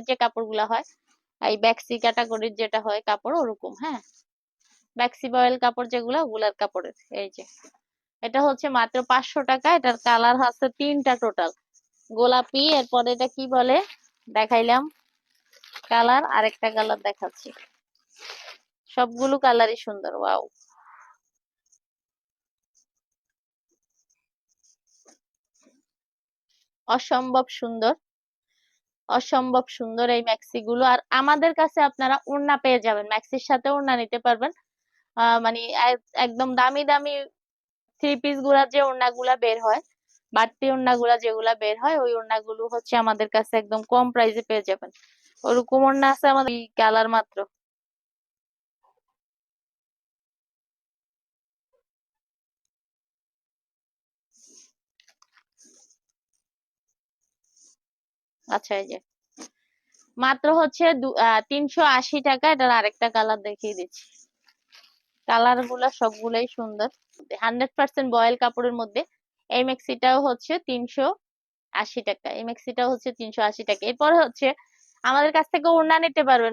যে কাপড়গুলা হয়, এই ব্যাক্সি ক্যাটাগরির যেটা হয় কাপড় ওরকম, হ্যাঁ, ব্যাক্সি বয়েল কাপড় যেগুলো, ওগুলার কাপড়ের। এই যে এটা হচ্ছে মাত্র 500 টাকা। এটার কালার আছে তিনটা টোটাল, গোলাপি, এরপর এটা কি বলে দেখাইলাম কালার, আরেকটা কালার দেখাচ্ছি। সবগুলো কালারই সুন্দর, ওয়াও। অসম্ভব সুন্দর, অসম্ভব সুন্দর এই ম্যাক্সি গুলো। আর আমাদের কাছে আপনারা ওড়না পেয়ে যাবেন, ম্যাক্সির সাথে ওড়না নিতে পারবেন। মানে একদম দামি দামি থ্রি পিস গুলা যে ওড়না গুলা বের হয়, বাড়তি ওড়না গুলা যেগুলা বের হয়, ওই ওড়না গুলো হচ্ছে আমাদের কাছে একদম কম প্রাইসে পেয়ে যাবেন। ওরকম ওড়না আছে আমাদের, কালার মাত্র। আচ্ছা, এই যে মাত্র হচ্ছে 380 টাকা। এটার আরেকটা কালার দেখিয়ে দিচ্ছি। কালার গুলা সবগুলাই সুন্দর, 100% বয়েল কাপড়ের মধ্যে। এই ম্যাক্সিটাও হচ্ছে 380 টাকা, এই ম্যাক্সিটাও হচ্ছে 380 টাকা। এরপর হচ্ছে আমাদের কাছ থেকে ওড়না নিতে পারবেন।